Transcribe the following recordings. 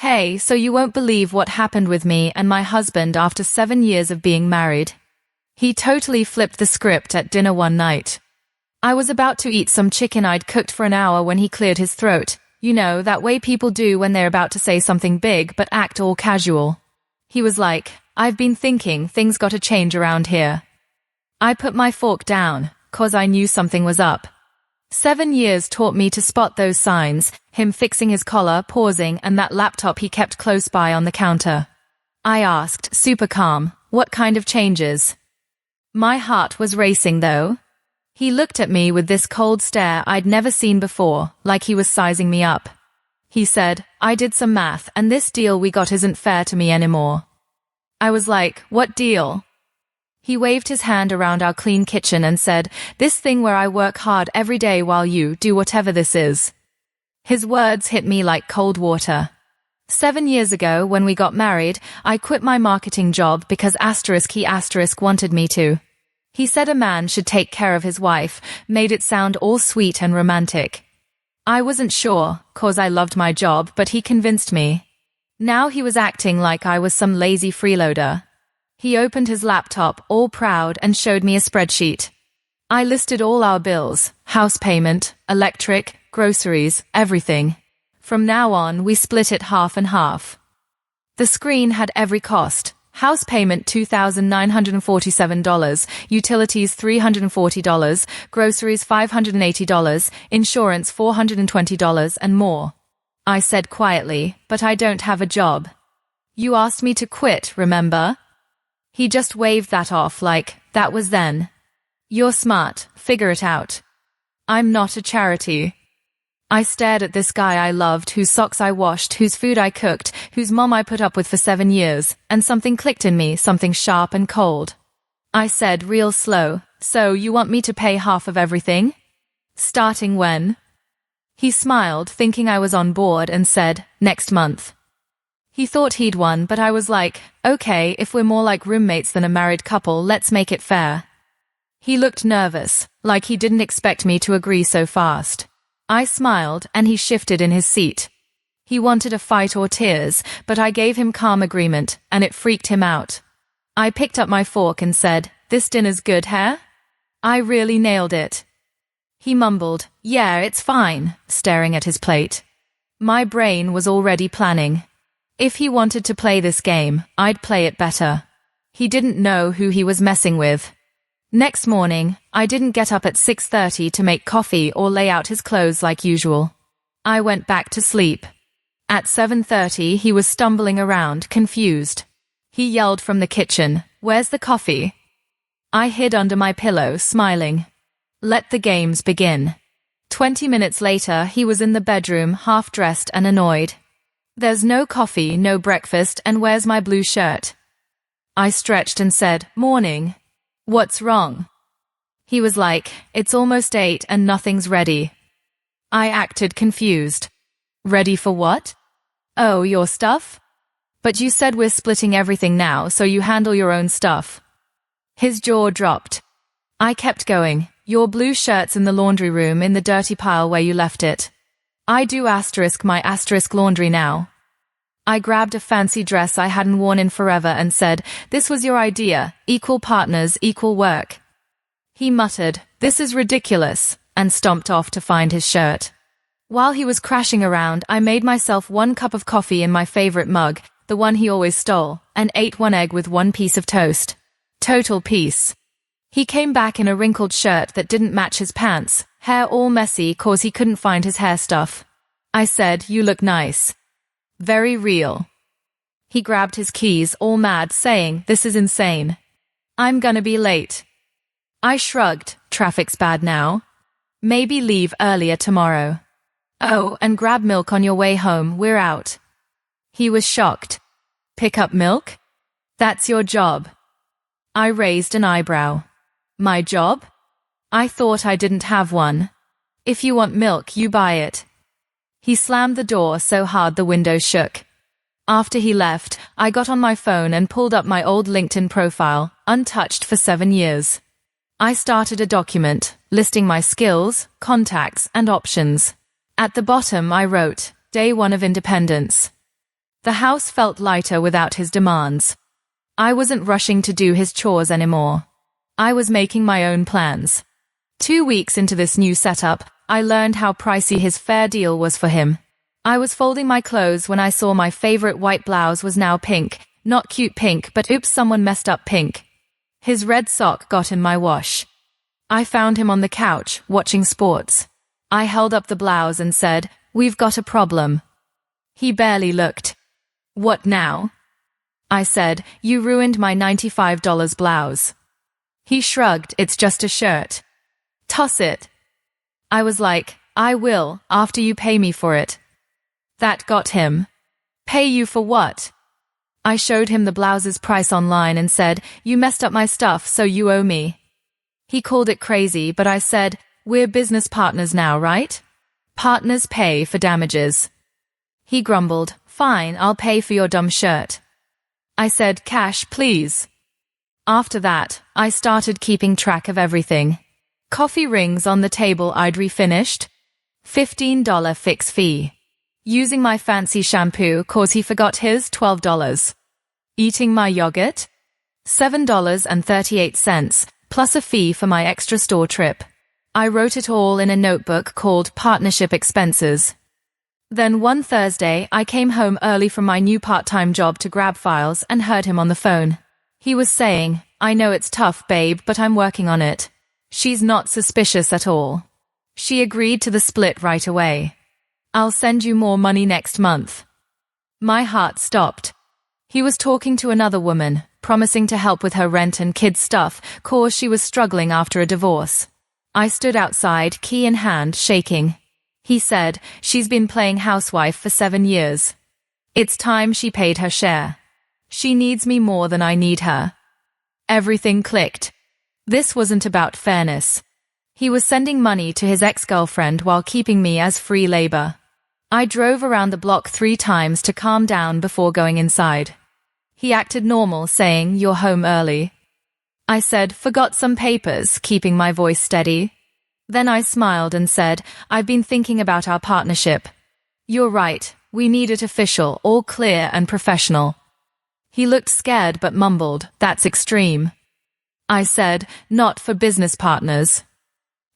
Hey, so you won't believe what happened with me and my husband after 7 years of being married. He totally flipped the script at dinner one night. I was about to eat some chicken I'd cooked for an hour when he cleared his throat. You know, that way people do when they're about to say something big but act all casual. He was like, "I've been thinking things gotta change around here." I put my fork down, 'cause I knew something was up. 7 years taught me to spot those signs, him fixing his collar, pausing, and that laptop he kept close by on the counter. I asked, super calm, what kind of changes? My heart was racing though. He looked at me with this cold stare I'd never seen before, like he was sizing me up. He said, "I did some math and this deal we got isn't fair to me anymore." I was like, "What deal?" He waved his hand around our clean kitchen and said, "This thing where I work hard every day while you do whatever this is." His words hit me like cold water. 7 years ago, when we got married, I quit my marketing job because he wanted me to. He said a man should take care of his wife, made it sound all sweet and romantic. I wasn't sure, 'cause I loved my job, but he convinced me. Now he was acting like I was some lazy freeloader. He opened his laptop, all proud, and showed me a spreadsheet. I listed all our bills, house payment, electric, groceries, everything. From now on, we split it half and half. The screen had every cost. House payment $2,947, utilities $340, groceries $580, insurance $420, and more. I said quietly, "But I don't have a job." "You asked me to quit, remember?" He just waved that off like, "That was then. You're smart, figure it out." I'm not a charity. I stared at this guy I loved, whose socks I washed, whose food I cooked, whose mom I put up with for 7 years, and something clicked in me, something sharp and cold. I said real slow, "So you want me to pay half of everything? Starting when?" He smiled, thinking I was on board, and said, "Next month." He thought he'd won, but I was like, "Okay, if we're more like roommates than a married couple, let's make it fair." He looked nervous, like he didn't expect me to agree so fast. I smiled, and he shifted in his seat. He wanted a fight or tears, but I gave him calm agreement, and it freaked him out. I picked up my fork and said, "This dinner's good, huh? I really nailed it." He mumbled, "Yeah, it's fine," staring at his plate. My brain was already planning. If he wanted to play this game, I'd play it better. He didn't know who he was messing with. Next morning, I didn't get up at 6:30 to make coffee or lay out his clothes like usual. I went back to sleep. At 7:30, he was stumbling around, confused. He yelled from the kitchen, "Where's the coffee?" I hid under my pillow, smiling. Let the games begin. 20 minutes later, he was in the bedroom, half-dressed and annoyed. "There's no coffee, no breakfast, and where's my blue shirt?" I stretched and said, "Morning. What's wrong?" He was like, "It's almost 8 and nothing's ready." I acted confused. "Ready for what?" "Oh, your stuff? But you said we're splitting everything now, so you handle your own stuff." His jaw dropped. I kept going. "Your blue shirt's in the laundry room in the dirty pile where you left it. I do my laundry now." I grabbed a fancy dress I hadn't worn in forever and said, "This was your idea, equal partners, equal work." He muttered, "This is ridiculous," and stomped off to find his shirt. While he was crashing around, I made myself 1 cup of coffee in my favorite mug, the one he always stole, and ate 1 egg with 1 piece of toast. Total peace. He came back in a wrinkled shirt that didn't match his pants, hair all messy 'cause he couldn't find his hair stuff. I said, "You look nice. Very real." He grabbed his keys, all mad, saying, "This is insane. I'm gonna be late." I shrugged, "Traffic's bad now. Maybe leave earlier tomorrow. Oh, and grab milk on your way home, we're out." He was shocked. "Pick up milk? That's your job." I raised an eyebrow. "My job? I thought I didn't have one. If you want milk, you buy it." He slammed the door so hard the window shook. After he left, I got on my phone and pulled up my old LinkedIn profile, untouched for 7 years. I started a document, listing my skills, contacts, and options. At the bottom I wrote, "Day 1 of independence." The house felt lighter without his demands. I wasn't rushing to do his chores anymore. I was making my own plans. 2 weeks into this new setup, I learned how pricey his fair deal was for him. I was folding my clothes when I saw my favorite white blouse was now pink. Not cute pink, but oops, someone messed up pink. His red sock got in my wash. I found him on the couch, watching sports. I held up the blouse and said, "We've got a problem." He barely looked. "What now?" I said, "You ruined my $95 blouse." He shrugged, "It's just a shirt. Toss it." I was like, "I will, after you pay me for it." That got him. "Pay you for what?" I showed him the blouse's price online and said, "You messed up my stuff, so you owe me." He called it crazy, but I said, "We're business partners now, right? Partners pay for damages." He grumbled, "Fine, I'll pay for your dumb shirt." I said, "Cash, please." After that, I started keeping track of everything. Coffee rings on the table I'd refinished. $15 fix fee. Using my fancy shampoo cause he forgot his $12. Eating my yogurt? $7.38, plus a fee for my extra store trip. I wrote it all in a notebook called Partnership Expenses. Then one Thursday, I came home early from my new part-time job to grab files and heard him on the phone. He was saying, "I know it's tough, babe, but I'm working on it." She's not suspicious at all. She agreed to the split right away. "I'll send you more money next month." My heart stopped. He was talking to another woman, promising to help with her rent and kids' stuff, cause she was struggling after a divorce. I stood outside, key in hand, shaking. He said, "She's been playing housewife for 7 years. It's time she paid her share. She needs me more than I need her." Everything clicked. This wasn't about fairness. He was sending money to his ex-girlfriend while keeping me as free labor. I drove around the block 3 times to calm down before going inside. He acted normal, saying, "You're home early." I said, "Forgot some papers," keeping my voice steady. Then I smiled and said, "I've been thinking about our partnership. You're right, we need it official, all clear and professional." He looked scared but mumbled, "That's extreme." I said, "Not for business partners."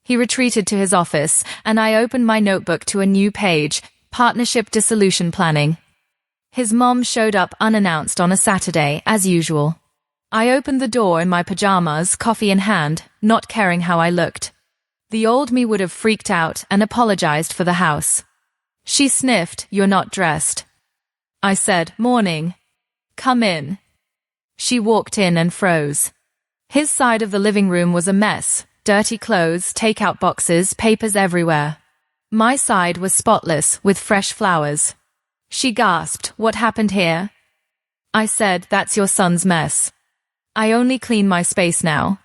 He retreated to his office, and I opened my notebook to a new page, Partnership Dissolution Planning. His mom showed up unannounced on a Saturday, as usual. I opened the door in my pajamas, coffee in hand, not caring how I looked. The old me would have freaked out and apologized for the house. She sniffed, "You're not dressed." I said, "Morning. Come in." She walked in and froze. His side of the living room was a mess, dirty clothes, takeout boxes, papers everywhere. My side was spotless, with fresh flowers. She gasped, "What happened here?" I said, "That's your son's mess. I only clean my space now."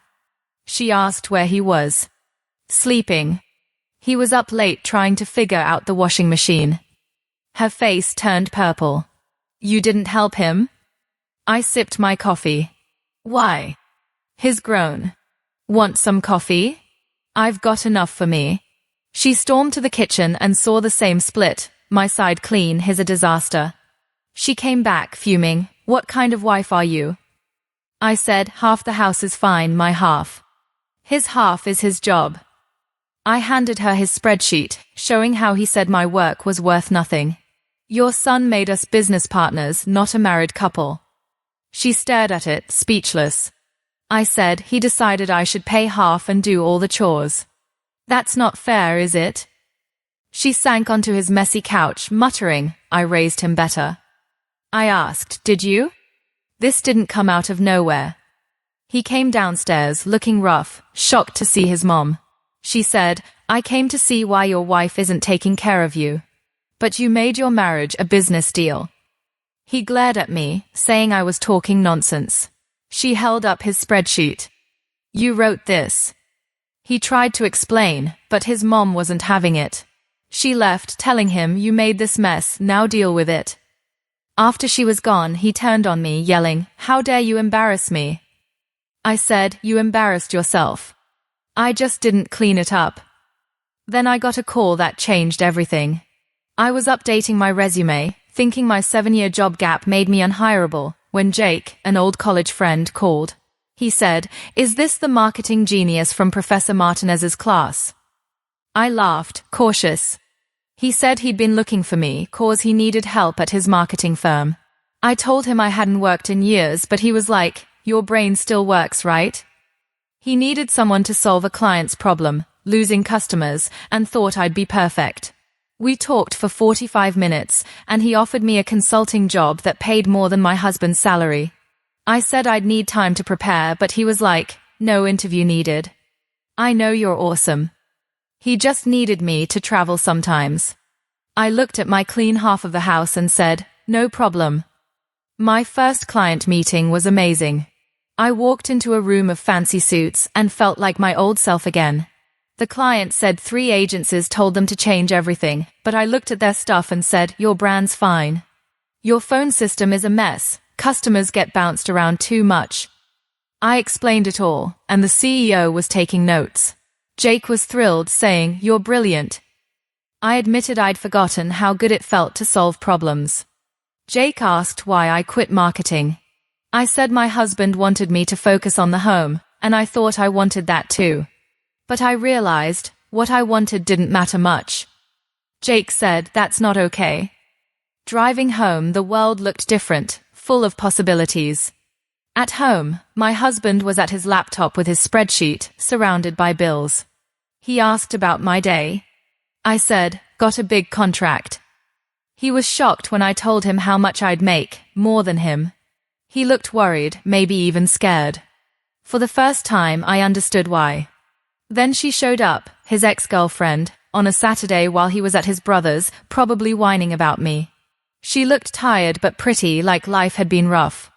She asked where he was. "Sleeping. He was up late trying to figure out the washing machine." Her face turned purple. "You didn't help him?" I sipped my coffee. "Why?" His groan. "Want some coffee?" "I've got enough for me." She stormed to the kitchen and saw the same split, my side clean, his a disaster. She came back, fuming, "What kind of wife are you?" I said, "Half the house is fine, my half. His half is his job." I handed her his spreadsheet, showing how he said my work was worth nothing. "Your son made us business partners, not a married couple." She stared at it, speechless. I said, "He decided I should pay half and do all the chores. That's not fair, is it?" She sank onto his messy couch, muttering, "I raised him better." I asked, "Did you?" This didn't come out of nowhere. He came downstairs, looking rough, shocked to see his mom. She said, "I came to see why your wife isn't taking care of you. But you made your marriage a business deal." He glared at me, saying I was talking nonsense. She held up his spreadsheet. "You wrote this." He tried to explain, but his mom wasn't having it. She left, telling him, "You made this mess, now deal with it." After she was gone, he turned on me, yelling, "How dare you embarrass me?" I said, "You embarrassed yourself. I just didn't clean it up." Then I got a call that changed everything. I was updating my resume, thinking my 7-year job gap made me unhireable, when Jake, an old college friend, called. He said, "Is this the marketing genius from Professor Martinez's class?" I laughed, cautious. He said he'd been looking for me, cause he needed help at his marketing firm. I told him I hadn't worked in years, but he was like, "Your brain still works, right?" He needed someone to solve a client's problem, losing customers, and thought I'd be perfect. We talked for 45 minutes, and he offered me a consulting job that paid more than my husband's salary. I said I'd need time to prepare, but he was like, "No interview needed. I know you're awesome." He just needed me to travel sometimes. I looked at my clean half of the house and said, "No problem." My first client meeting was amazing. I walked into a room of fancy suits and felt like my old self again. The client said 3 agencies told them to change everything, but I looked at their stuff and said, "Your brand's fine. Your phone system is a mess. Customers get bounced around too much." I explained it all, and the CEO was taking notes. Jake was thrilled, saying, "You're brilliant." I admitted I'd forgotten how good it felt to solve problems. Jake asked why I quit marketing. I said my husband wanted me to focus on the home, and I thought I wanted that too. But I realized, what I wanted didn't matter much. Jake said, "That's not okay." Driving home, the world looked different, full of possibilities. At home, my husband was at his laptop with his spreadsheet, surrounded by bills. He asked about my day. I said, "Got a big contract." He was shocked when I told him how much I'd make, more than him. He looked worried, maybe even scared. For the first time, I understood why. Then she showed up, his ex-girlfriend, on a Saturday while he was at his brother's, probably whining about me. She looked tired but pretty, like life had been rough.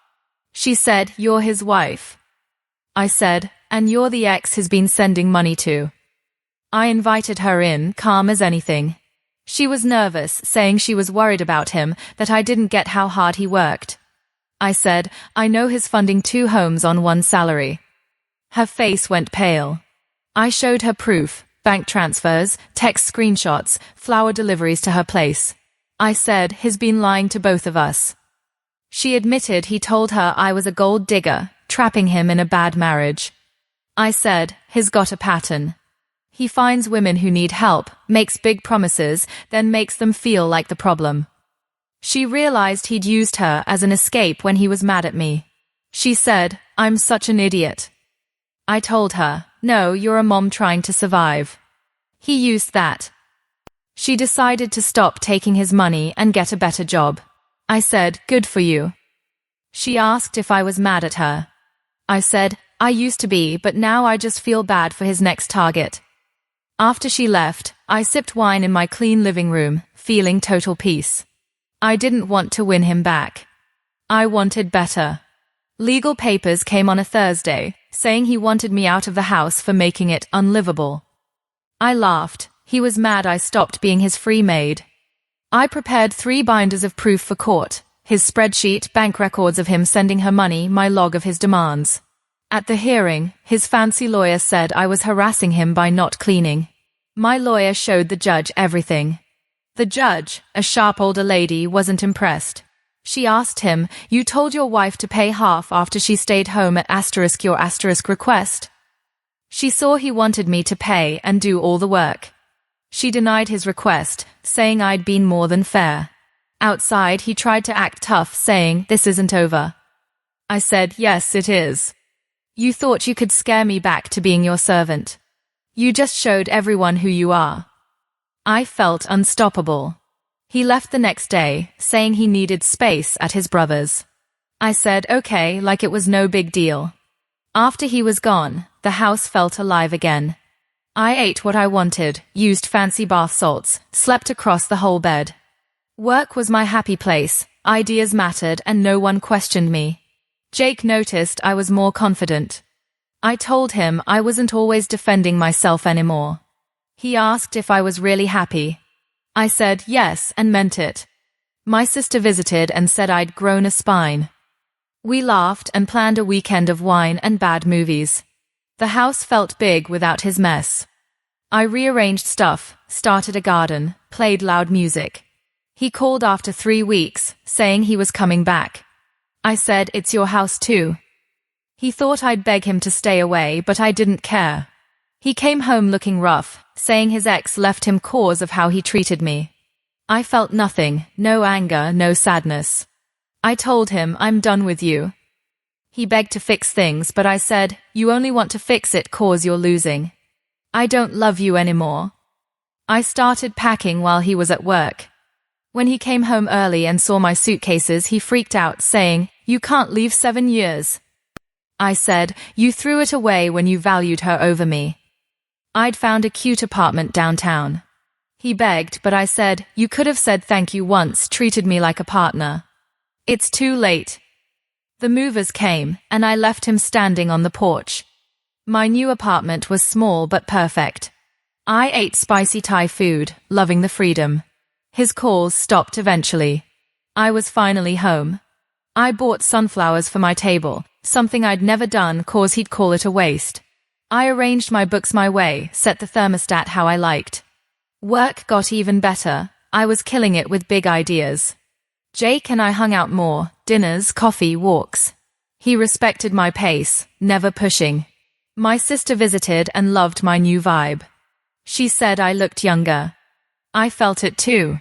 She said, "You're his wife." I said, "And you're the ex he's been sending money to." I invited her in, calm as anything. She was nervous, saying she was worried about him, that I didn't get how hard he worked. I said, "I know he's funding 2 homes on 1 salary." Her face went pale. I showed her proof, bank transfers, text screenshots, flower deliveries to her place. I said, "He's been lying to both of us." She admitted he told her I was a gold digger, trapping him in a bad marriage. I said, "He's got a pattern. He finds women who need help, makes big promises, then makes them feel like the problem." She realized he'd used her as an escape when he was mad at me. She said, "I'm such an idiot." I told her, "No, you're a mom trying to survive. He used that." She decided to stop taking his money and get a better job. I said, "Good for you." She asked if I was mad at her. I said, "I used to be, but now I just feel bad for his next target." After she left, I sipped wine in my clean living room, feeling total peace. I didn't want to win him back. I wanted better. Legal papers came on a Thursday, saying he wanted me out of the house for making it unlivable. I laughed. He was mad I stopped being his free maid. I prepared 3 binders of proof for court, his spreadsheet, bank records of him sending her money, my log of his demands. At the hearing, his fancy lawyer said I was harassing him by not cleaning. My lawyer showed the judge everything. The judge, a sharp older lady, wasn't impressed. She asked him, "You told your wife to pay half after she stayed home at your request?" She saw he wanted me to pay and do all the work. She denied his request, saying I'd been more than fair. Outside, he tried to act tough, saying, "This isn't over." I said, "Yes, it is. You thought you could scare me back to being your servant. You just showed everyone who you are." I felt unstoppable. He left the next day, saying he needed space at his brother's. I said, "Okay," like it was no big deal. After he was gone, the house felt alive again. I ate what I wanted, used fancy bath salts, slept across the whole bed. Work was my happy place, ideas mattered, and no one questioned me. Jake noticed I was more confident. I told him I wasn't always defending myself anymore. He asked if I was really happy. I said yes and meant it. My sister visited and said I'd grown a spine. We laughed and planned a weekend of wine and bad movies. The house felt big without his mess. I rearranged stuff, started a garden, played loud music. He called after 3 weeks, saying he was coming back. I said, it's your house too. He thought I'd beg him to stay away, but I didn't care. He came home looking rough, saying his ex left him cause of how he treated me. I felt nothing, no anger, no sadness. I told him, I'm done with you. He begged to fix things, but I said, you only want to fix it cause you're losing. I don't love you anymore. I started packing while he was at work. When he came home early and saw my suitcases, he freaked out, saying, you can't leave 7 years. I said, you threw it away when you valued her over me. I'd found a cute apartment downtown. He begged, but I said, you could have said thank you once, treated me like a partner. It's too late. The movers came, and I left him standing on the porch. My new apartment was small but perfect. I ate spicy Thai food, loving the freedom. His calls stopped eventually. I was finally home. I bought sunflowers for my table, something I'd never done cause he'd call it a waste. I arranged my books my way, set the thermostat how I liked. Work got even better. I was killing it with big ideas. Jake and I hung out more, dinners, coffee, walks. He respected my pace, never pushing. My sister visited and loved my new vibe. She said I looked younger. I felt it too.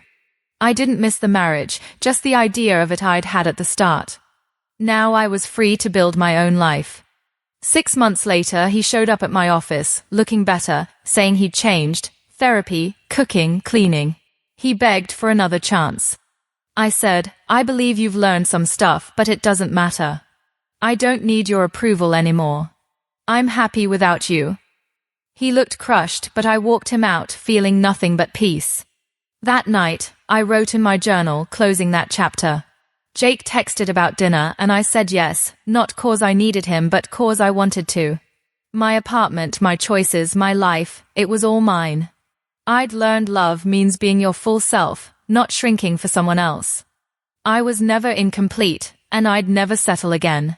I didn't miss the marriage, just the idea of it I'd had at the start. Now I was free to build my own life. 6 months later, he showed up at my office, looking better, saying he'd changed, therapy, cooking, cleaning. He begged for another chance. I said, I believe you've learned some stuff, but it doesn't matter. I don't need your approval anymore. I'm happy without you. He looked crushed, but I walked him out, feeling nothing but peace. That night, I wrote in my journal, closing that chapter. Jake texted about dinner, and I said yes, not cause I needed him, but cause I wanted to. My apartment, my choices, my life, it was all mine. I'd learned love means being your full self, not shrinking for someone else. I was never incomplete, and I'd never settle again.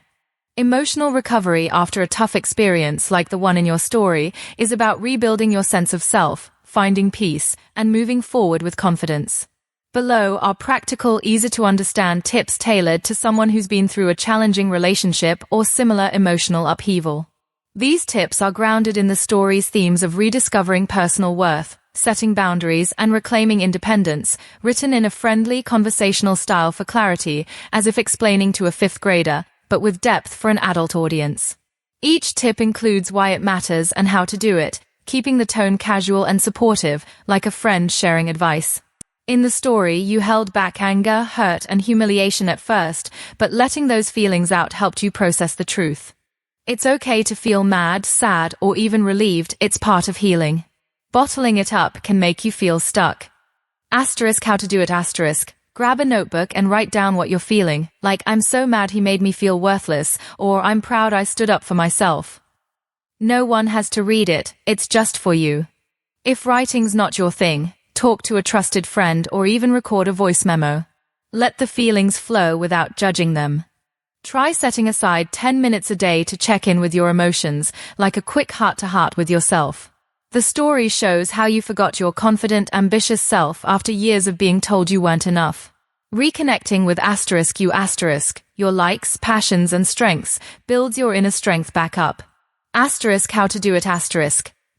Emotional recovery after a tough experience like the one in your story is about rebuilding your sense of self, finding peace, and moving forward with confidence. Below are practical, easy-to-understand tips tailored to someone who's been through a challenging relationship or similar emotional upheaval. These tips are grounded in the story's themes of rediscovering personal worth, setting boundaries, and reclaiming independence, written in a friendly, conversational style for clarity, as if explaining to a 5th grader, but with depth for an adult audience. Each tip includes why it matters and how to do it, keeping the tone casual and supportive, like a friend sharing advice. In the story, you held back anger, hurt, and humiliation at first, but letting those feelings out helped you process the truth. It's okay to feel mad, sad, or even relieved. It's part of healing. Bottling it up can make you feel stuck. Asterisk how to do it asterisk. Grab a notebook and write down what you're feeling, like I'm so mad he made me feel worthless, or I'm proud I stood up for myself. No one has to read it, it's just for you. If writing's not your thing, talk to a trusted friend or even record a voice memo. Let the feelings flow without judging them. Try setting aside 10 minutes a day to check in with your emotions, like a quick heart-to-heart with yourself. The story shows how you forgot your confident, ambitious self after years of being told you weren't enough. Reconnecting with your likes, passions, and strengths builds your inner strength back up. How to do it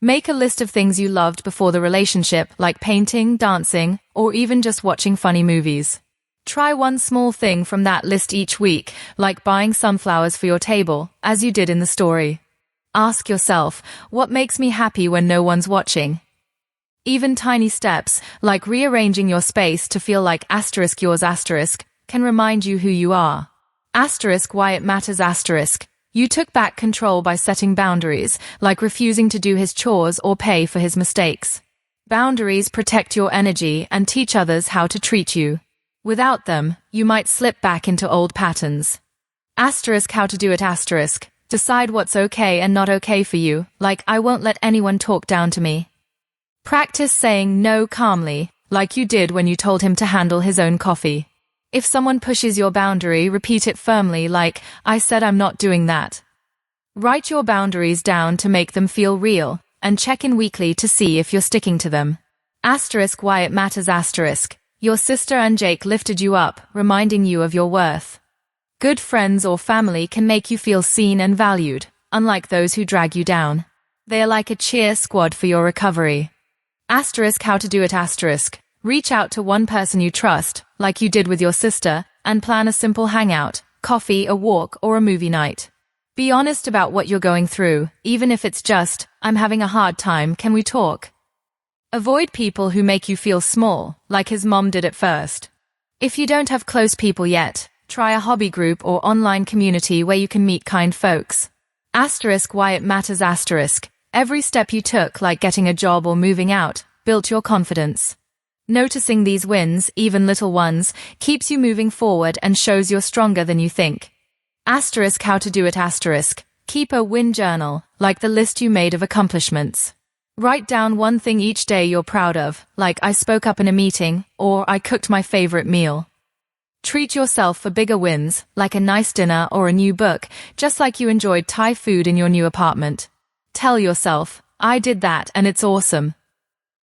Make a list of things you loved before the relationship, like painting, dancing, or even just watching funny movies. Try one small thing from that list each week, like buying sunflowers for your table, as you did in the story. Ask yourself, what makes me happy when no one's watching? Even tiny steps, like rearranging your space to feel like yours can remind you who you are. Why it matters You took back control by setting boundaries, like refusing to do his chores or pay for his mistakes. Boundaries protect your energy and teach others how to treat you. Without them, you might slip back into old patterns. How to do it Decide what's okay and not okay for you, like I won't let anyone talk down to me. Practice saying no calmly, like you did when you told him to handle his own coffee. If someone pushes your boundary, repeat it firmly, like, I said I'm not doing that. Write your boundaries down to make them feel real, and check in weekly to see if you're sticking to them. Why it matters Your sister and Jake lifted you up, reminding you of your worth. Good friends or family can make you feel seen and valued, unlike those who drag you down. They are like a cheer squad for your recovery. Asterisk how to do it asterisk. Reach out to one person you trust, like you did with your sister, and plan a simple hangout, coffee, a walk, or a movie night. Be honest about what you're going through, even if it's just, I'm having a hard time, can we talk? Avoid people who make you feel small, like his mom did at first. If you don't have close people yet, try a hobby group or online community where you can meet kind folks. Asterisk why it matters asterisk. Every step you took, like getting a job or moving out, built your confidence. Noticing these wins, even little ones, keeps you moving forward and shows you're stronger than you think. Asterisk how to do it asterisk. Keep a win journal, like the list you made of accomplishments. Write down one thing each day you're proud of, like I spoke up in a meeting, or I cooked my favorite meal. Treat yourself for bigger wins, like a nice dinner or a new book, just like you enjoyed Thai food in your new apartment. Tell yourself, I did that and it's awesome.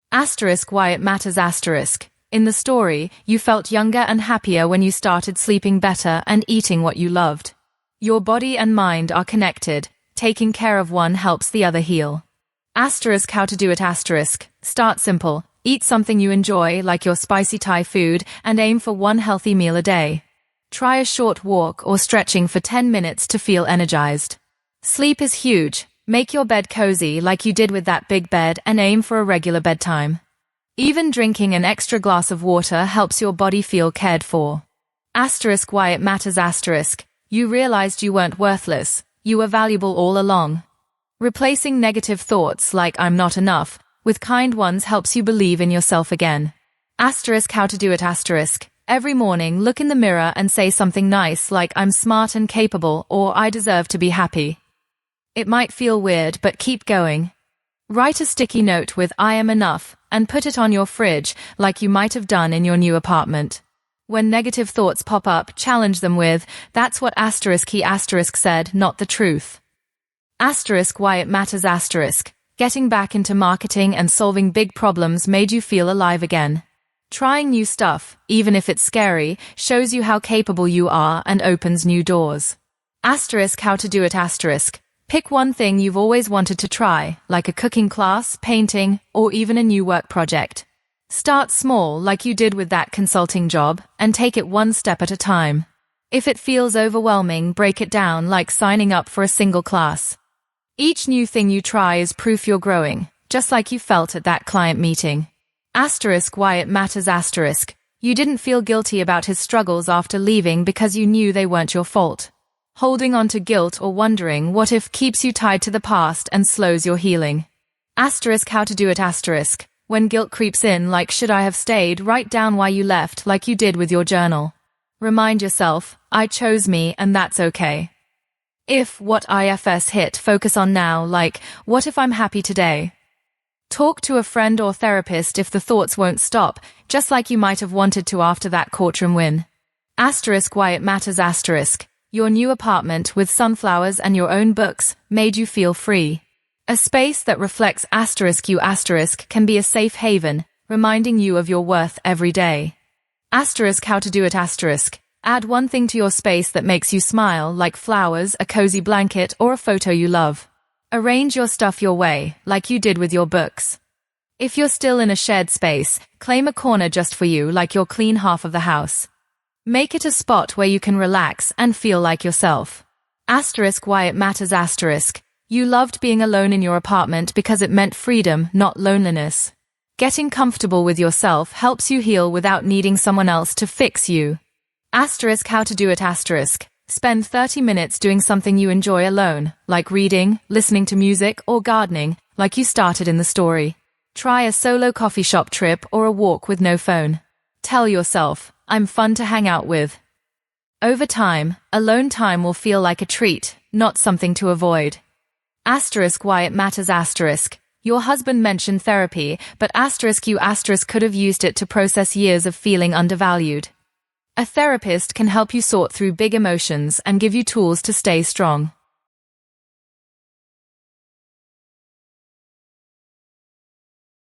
Asterisk why it matters asterisk. In the story, you felt younger and happier when you started sleeping better and eating what you loved. Your body and mind are connected. Taking care of one helps the other heal. Asterisk how to do it asterisk. Start simple. Eat something you enjoy, like your spicy Thai food, and aim for one healthy meal a day. Try a short walk or stretching for 10 minutes to feel energized. Sleep is huge. Make your bed cozy like you did with that big bed and aim for a regular bedtime. Even drinking an extra glass of water helps your body feel cared for. Asterisk why it matters asterisk. You realized you weren't worthless. You were valuable all along. Replacing negative thoughts like I'm not enough with kind ones helps you believe in yourself again. Asterisk how to do it asterisk. Every morning look in the mirror and say something nice like I'm smart and capable or I deserve to be happy. It might feel weird, but keep going. Write a sticky note with I am enough and put it on your fridge like you might have done in your new apartment. When negative thoughts pop up, challenge them with, that's what asterisk he asterisk said, not the truth. Asterisk why it matters asterisk. Getting back into marketing and solving big problems made you feel alive again. Trying new stuff, even if it's scary, shows you how capable you are and opens new doors. Asterisk how to do it asterisk. Pick one thing you've always wanted to try, like a cooking class, painting, or even a new work project. Start small, like you did with that consulting job, and take it one step at a time. If it feels overwhelming, break it down, like signing up for a single class. Each new thing you try is proof you're growing, just like you felt at that client meeting. Asterisk why it matters asterisk. You didn't feel guilty about his struggles after leaving because you knew they weren't your fault. Holding on to guilt or wondering what if keeps you tied to the past and slows your healing. Asterisk how to do it asterisk. When guilt creeps in, like should I have stayed, write down why you left like you did with your journal. Remind yourself, I chose me and that's okay. If what ifs hit, focus on now, like what if I'm happy today? Talk to a friend or therapist if the thoughts won't stop, just like you might have wanted to after that courtroom win. Asterisk why it matters asterisk. Your new apartment with sunflowers and your own books made you feel free. A space that reflects asterisk you asterisk can be a safe haven, reminding you of your worth every day. Asterisk how to do it asterisk. Add one thing to your space that makes you smile, like flowers, a cozy blanket, or a photo you love. Arrange your stuff your way, like you did with your books. If you're still in a shared space, claim a corner just for you, like your clean half of the house. Make it a spot where you can relax and feel like yourself. Asterisk why it matters asterisk. You loved being alone in your apartment because it meant freedom, not loneliness. Getting comfortable with yourself helps you heal without needing someone else to fix you. Asterisk how to do it asterisk. Spend 30 minutes doing something you enjoy alone, like reading, listening to music, or gardening, like you started in the story. Try a solo coffee shop trip or a walk with no phone. Tell yourself, I'm fun to hang out with. Over time, alone time will feel like a treat, not something to avoid. Asterisk why it matters asterisk. Your husband mentioned therapy, but asterisk you asterisk could have used it to process years of feeling undervalued. A therapist can help you sort through big emotions and give you tools to stay strong.